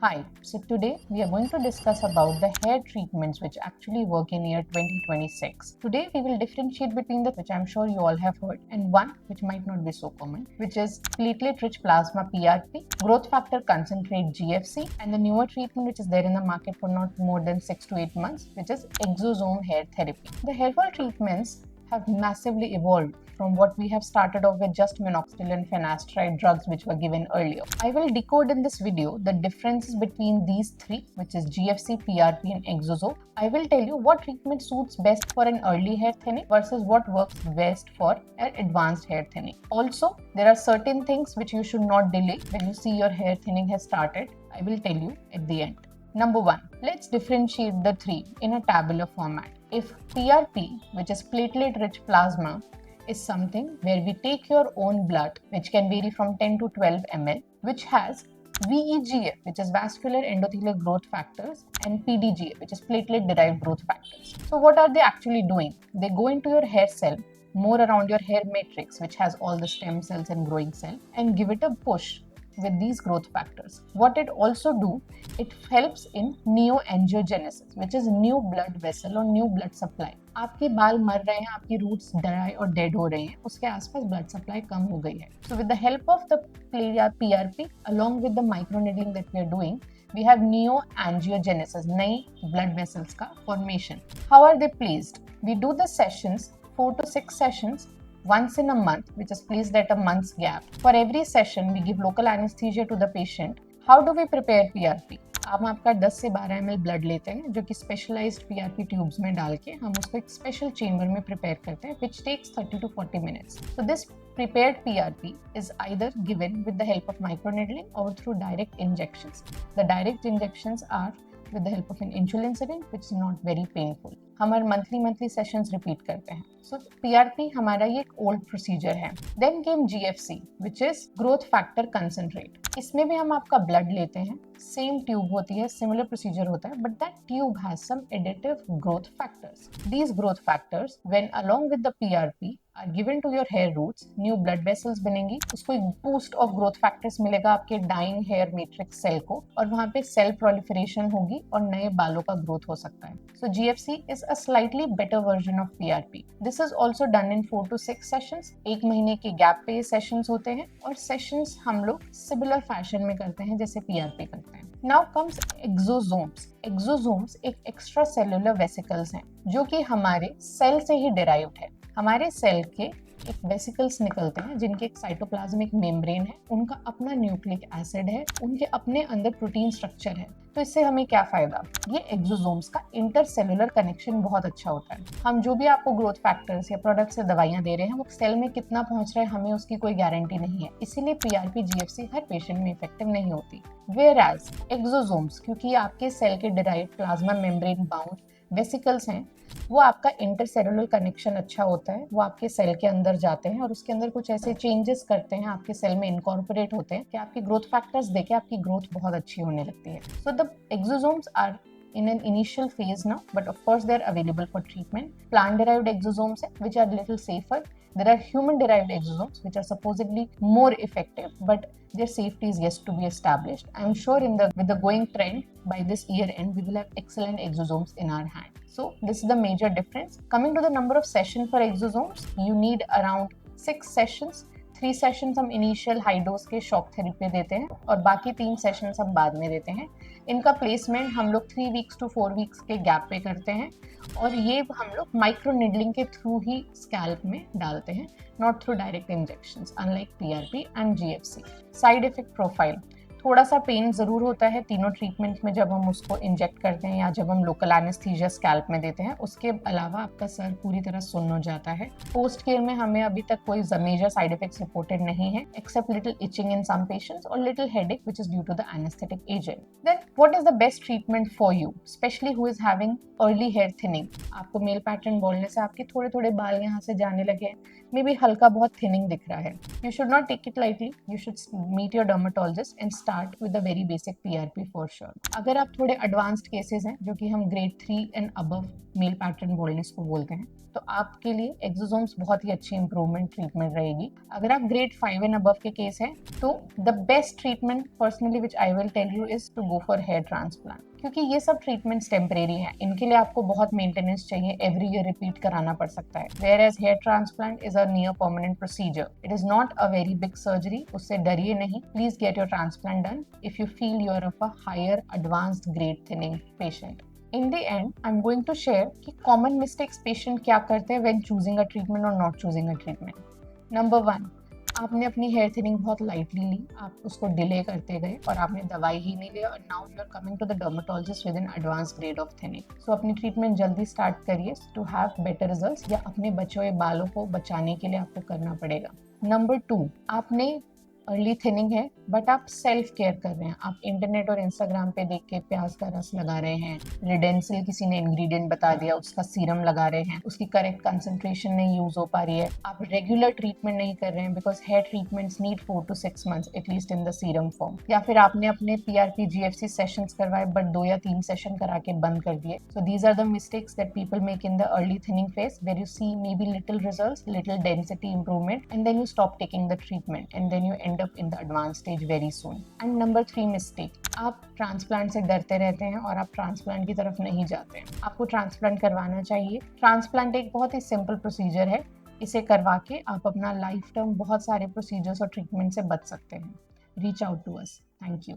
Hi, so today we are going to discuss about the hair treatments which actually work in year 2026. Today we will differentiate between the which I'm sure you all have heard and one which might not be so common, which is platelet rich plasma PRP, growth factor concentrate GFC, and the newer treatment which is there in the market for not more than 6 to 8 months, which is exosome hair therapy. The hair fall treatments have massively evolved from what we have started off with just minoxidil and finasteride drugs which were given earlier. I will decode in this video the differences between these three, which is GFC, PRP and exosome. I will tell you what treatment suits best for an early hair thinning versus what works best for an advanced hair thinning. Also, there are certain things which you should not delay when you see your hair thinning has started. I will tell you at the end. Number 1. Let's differentiate the three in a tabular format. If PRP, which is platelet-rich plasma, is something where we take your own blood, which can vary from 10 to 12 ml, which has VEGF, which is vascular endothelial growth factors, and PDGF, which is platelet-derived growth factors. So what are they actually doing? They go into your hair cell, more around your hair matrix, which has all the stem cells and growing cell, and give it a push with these growth factors. What it also do, it helps in neoangiogenesis, which is new blood vessel or new blood supply. आपके बाल मर रहे हैं, आपकी roots dry और dead हो रहे हैं, उसके आसपास ब्लड सप्लाई कम हो गई है. So with the help of the PRP along with the microneedling that we are doing, we have neoangiogenesis, नई blood vessels का formation. How are they placed? We do the sessions, 4 to 6 sessions, once in a month, which is placed at a month's gap. For every session, we give local anesthesia to the patient. How do we prepare PRP? हम आपका 10 से 12 ml blood लेते हैं, जो कि specialised PRP tubes में डाल के हम उसको एक स्पेशल चेंबर में प्रिपेयर करते हैं, which takes 30 to 40 minutes. So this prepared PRP is either given with the help of microneedling or through direct injections. The direct injections are with the help of an insulin syringe, which is not very painful. हमारे monthly sessions repeat करते हैं. So PRP हमारा ये एक old procedure है. Then came GFC, which is growth factor concentrate. इसमें भी हम आपका ब्लड लेते हैं, सेम ट्यूब होती है, सिमिलर प्रोसीजर होता है, but that tube has some additive growth factors. These growth factors when along with the PRP are given to your hair roots, new blood vessels बनेंगी, उसको एक बूस्ट ऑफ ग्रोथ फैक्टर्स मिलेगा आपके dying hair matrix cell को, और वहां पे cell proliferation होगी और नए बालों का ग्रोथ हो सकता है. सो GFC is a slightly better version of PRP. This is also done in 4 to 6 sessions. एक महीने के गैप पे ये सेशंस होते हैं, और सेशंस हम लोग सिमिलर फैशन में करते हैं जैसे PRP करते हैं. Now comes exosomes. एक्सोसोम्स एक एक्स्ट्रा सेलुलर वेसिकल्स हैं, जो कि हमारे सेल से ही डिराइव्ड है. हमारे सेल के एक वेसिकल्स निकलते हैं जिनके एक साइटोप्लाज्मिक मेम्ब्रेन है, उनका अपना न्यूक्लिक एसिड है, उनके अपने अंदर प्रोटीन स्ट्रक्चर है. तो इससे हमें क्या फायदा? ये एक्सोसोम्स का इंटरसेलुलर कनेक्शन बहुत अच्छा होता है. हम जो भी आपको ग्रोथ फैक्टर्स या प्रोडक्ट्स से दवाइयां दे रहे हैं, वो सेल में कितना पहुंच रहा है हमें उसकी कोई गारंटी नहीं है. इसीलिए PRP GFC हर पेशेंट में इफेक्टिव नहीं होती. वेयरएज एक्सोसोम्स, क्योंकि आपके सेल के derived plasma membrane bound vesicles हैं, वो आपका इंटरसेलुलर कनेक्शन अच्छा होता है. वो आपके सेल के अंदर जाते हैं और उसके अंदर कुछ ऐसे चेंजेस करते हैं, आपके सेल में इनकॉर्पोरेट होते हैं कि आपकी ग्रोथ फैक्टर्स देके आपकी ग्रोथ बहुत अच्छी होने लगती है. So the exosomes are in an initial phase now, but of course they are available for treatment. Plant derived exosomes which are little safer. There are human derived exosomes which are supposedly more effective, but their safety is yet to be established. I am sure with the going trend, by this year end we will have excellent exosomes in our hand. So this is the major difference. Coming to the number of sessions for exosomes, you need around 6 sessions. 3 sessions हम initial high dose के shock therapy देते हैं और बाकी 3 sessions हम बाद में देते हैं. इनका प्लेसमेंट हम लोग 3 वीक्स to 4 वीक्स के गैप पे करते हैं, और ये हम लोग माइक्रो नीडलिंग के थ्रू ही स्कैल्प में डालते हैं, not through direct injections, unlike PRP and GFC. Side effect profile, थोड़ा सा पेन जरूर होता है तीनों ट्रीटमेंट्स में जब हम उसको इंजेक्ट करते हैं या जब हम लोकल एनेस्थीसिया स्कैल्प में देते हैं. उसके अलावा आपका सर पूरी तरह सुन्न हो जाता है. पोस्ट केयर में हमें अभी तक कोई मेजर साइड इफेक्ट्स रिपोर्टेड नहीं है, except little itching in some patients और little headache which is due to the anaesthetic agent. Then what is the best treatment for you, specially who is having early hair thinning? आपको male pattern बोलने से आपके थोड़े थोड़े बाल यहाँ से जाने लगे हैं, मे बी हल्का बहुत थिनिंग दिख रहा है. You should not take it lightly. You should meet your dermatologist and start with a very basic PRP for sure. अगर आप थोड़े advanced cases हैं जो कि हम grade 3 and above male pattern boldness को बोलते हैं, तो आपके लिए एक्सोसोम्स बहुत ही अच्छी इंप्रूवमेंट ट्रीटमेंट रहेगी। अगर आप ग्रेड 5 एंड अबव के केस हैं तो the best treatment personally which I will tell you is to go for hair transplant, क्योंकि ये सब ट्रीटमेंट्स टेम्परेरी हैं, इनके लिए आपको बहुत मेंटेनेंस चाहिए, एवरी ईयर रिपीट कराना पड़ सकता है। Whereas hair transplant is a near permanent procedure, it is not a very big surgery, उससे डरिए नहीं। Please get your transplant done if you feel you are of a higher advanced grade thinning patient. In the end, I'm going to share कि common mistakes patient क्या करते हैं when choosing a treatment or not choosing a treatment. Number 1, आपने अपनी hair thinning बहुत lightly ली, आप उसको delay करते गए और आपने दवाई ही नहीं ली और now you are coming to the dermatologist with an advance grade of thinning. So अपनी ट्रीटमेंट जल्दी स्टार्ट करिए टू हैव बेटर रिजल्ट्स, या अपने बचे हुए बालों को बचाने के लिए आपको करना पड़ेगा। नंबर 2, आपने अर्ली थिनिंग है बट आप सेल्फ केयर कर रहे हैं, आप इंटरनेट और इंस्टाग्राम पे देख के प्याज का रस लगा रहे हैं, रिडेंसिल किसी ने इंग्रेडिएंट बता दिया उसका सीरम लगा रहे हैं, उसकी करेक्ट कंसंट्रेशन नहीं यूज हो पा रही है, आप रेगुलर ट्रीटमेंट नहीं कर रहे हैं because hair treatments need 4 to 6 months at least in the serum form, या फिर आपने अपने PRP GFC सेशंस करवाए बट 2 या 3 सेशन करा के बंद कर दिए। So these are the mistakes that people make in the early thinning phase where you see maybe little results, little density improvement and then you stop taking the treatment and then you end up in the advance stage very soon. And number 3 mistake, आप transplant से डरते रहते हैं और आप transplant की तरफ नहीं जाते हैं। आपको ट्रांसप्लांट करवाना चाहिए। ट्रांसप्लांट एक बहुत ही सिंपल प्रोसीजर है, इसे करवा के आप अपना लाइफ टर्म बहुत सारे प्रोसीजर्स और ट्रीटमेंट से बच सकते हैं। Reach out to us. Thank you.